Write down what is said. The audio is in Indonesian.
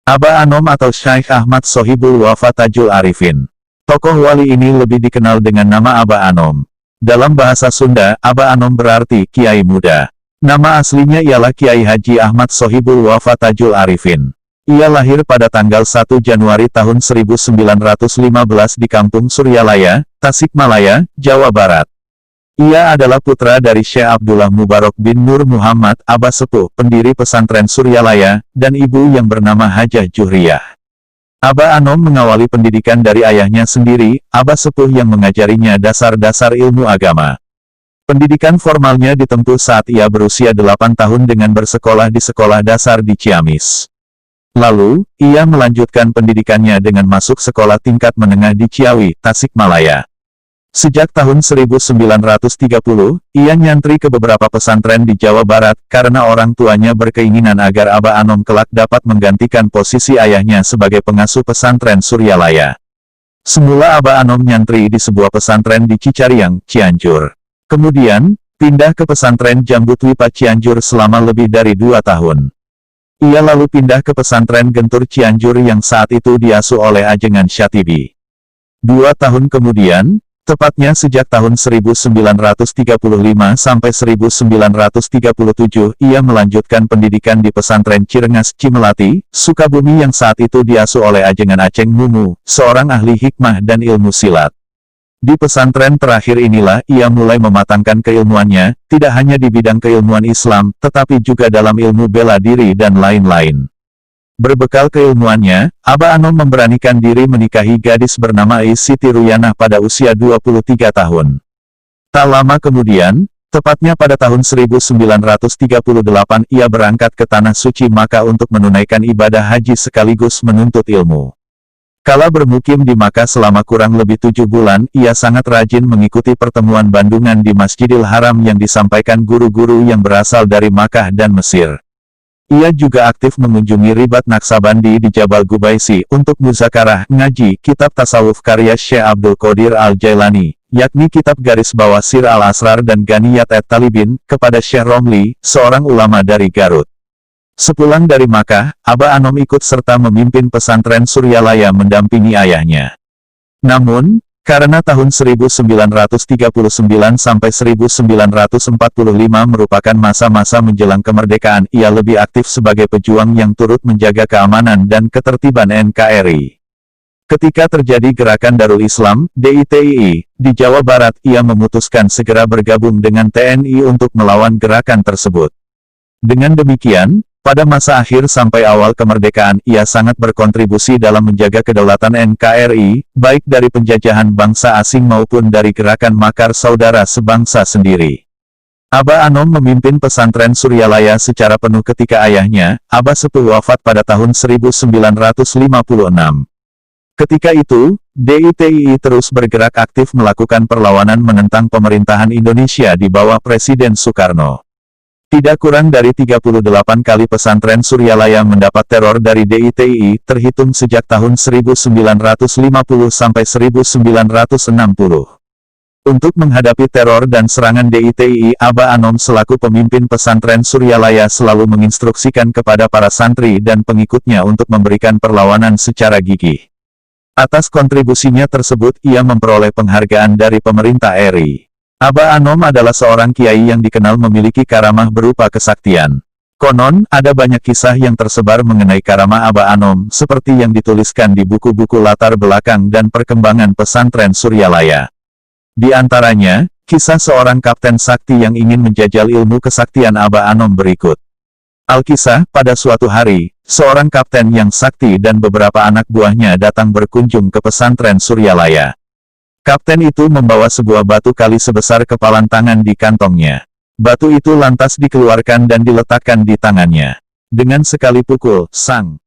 Aba Anom atau Syekh Ahmad Sohibul Wafa Tajul Arifin. Tokoh wali ini lebih dikenal dengan nama Aba Anom. Dalam bahasa Sunda, Aba Anom berarti Kiai Muda. Nama aslinya ialah Kiai Haji Ahmad Sohibul Wafa Tajul Arifin. Ia lahir pada tanggal 1 Januari tahun 1915 di Kampung Suryalaya, Tasikmalaya, Jawa Barat. Ia adalah putra dari Syekh Abdullah Mubarak bin Nur Muhammad, Aba Sepuh, pendiri pesantren Suryalaya, dan ibu yang bernama Hajah Juhriyah. Aba Anom mengawali pendidikan dari ayahnya sendiri, Aba Sepuh yang mengajarinya dasar-dasar ilmu agama. Pendidikan formalnya ditempuh saat ia berusia 8 tahun dengan bersekolah di sekolah dasar di Ciamis. Lalu, ia melanjutkan pendidikannya dengan masuk sekolah tingkat menengah di Ciawi, Tasikmalaya. Sejak tahun 1930, ia nyantri ke beberapa pesantren di Jawa Barat, karena orang tuanya berkeinginan agar Aba Anom kelak dapat menggantikan posisi ayahnya sebagai pengasuh pesantren Suryalaya. Semula Aba Anom nyantri di sebuah pesantren di Cicariang, Cianjur. Kemudian, pindah ke pesantren Jambutwipa Cianjur selama lebih dari 2 tahun. Ia lalu pindah ke pesantren Gentur Cianjur yang saat itu diasuh oleh Ajengan Syatibi. 2 tahun kemudian, tepatnya sejak tahun 1935 sampai 1937, ia melanjutkan pendidikan di pesantren Cirengas Cimelati, Sukabumi yang saat itu diasuh oleh Ajengan Aceng Mumu, seorang ahli hikmah dan ilmu silat. Di pesantren terakhir inilah ia mulai mematangkan keilmuannya, tidak hanya di bidang keilmuan Islam, tetapi juga dalam ilmu bela diri dan lain-lain. Berbekal keilmuannya, Aba Anom memberanikan diri menikahi gadis bernama Siti Ruyanah pada usia 23 tahun. Tak lama kemudian, tepatnya pada tahun 1938, ia berangkat ke Tanah Suci Makkah untuk menunaikan ibadah haji sekaligus menuntut ilmu. Kala bermukim di Makkah selama kurang lebih 7 bulan, ia sangat rajin mengikuti pertemuan bandungan di Masjidil Haram yang disampaikan guru-guru yang berasal dari Makkah dan Mesir. Ia juga aktif mengunjungi Ribat Naksabandi di Jabal Gubaisi untuk muzakarah, ngaji, kitab tasawuf karya Syekh Abdul Qadir Al-Jailani, yakni kitab garis bawah Sir Al-Asrar dan Ganiyat at-Talibin, kepada Syekh Romli, seorang ulama dari Garut. Sepulang dari Makkah, Aba Anom ikut serta memimpin pesantren Suryalaya mendampingi ayahnya. Namun, karena tahun 1939 sampai 1945 merupakan masa-masa menjelang kemerdekaan, ia lebih aktif sebagai pejuang yang turut menjaga keamanan dan ketertiban NKRI. Ketika terjadi gerakan Darul Islam, DITII, di Jawa Barat, ia memutuskan segera bergabung dengan TNI untuk melawan gerakan tersebut. Dengan demikian, pada masa akhir sampai awal kemerdekaan, ia sangat berkontribusi dalam menjaga kedaulatan NKRI, baik dari penjajahan bangsa asing maupun dari gerakan makar saudara sebangsa sendiri. Aba Anom memimpin pesantren Suryalaya secara penuh ketika ayahnya, Aba Sepuh, wafat pada tahun 1956. Ketika itu, DITII terus bergerak aktif melakukan perlawanan menentang pemerintahan Indonesia di bawah Presiden Soekarno. Tidak kurang dari 38 kali pesantren Suryalaya mendapat teror dari DITII, terhitung sejak tahun 1950 sampai 1960. Untuk menghadapi teror dan serangan DITII, Aba Anom selaku pemimpin pesantren Suryalaya selalu menginstruksikan kepada para santri dan pengikutnya untuk memberikan perlawanan secara gigih. Atas kontribusinya tersebut, ia memperoleh penghargaan dari pemerintah RI. Aba Anom adalah seorang kiai yang dikenal memiliki karamah berupa kesaktian. Konon, ada banyak kisah yang tersebar mengenai karamah Aba Anom, seperti yang dituliskan di buku-buku latar belakang dan perkembangan pesantren Suryalaya. Di antaranya, kisah seorang kapten sakti yang ingin menjajal ilmu kesaktian Aba Anom berikut. Alkisah, pada suatu hari, seorang kapten yang sakti dan beberapa anak buahnya datang berkunjung ke pesantren Suryalaya. Kapten itu membawa sebuah batu kali sebesar kepalan tangan di kantongnya. Batu itu lantas dikeluarkan dan diletakkan di tangannya. Dengan sekali pukul, sang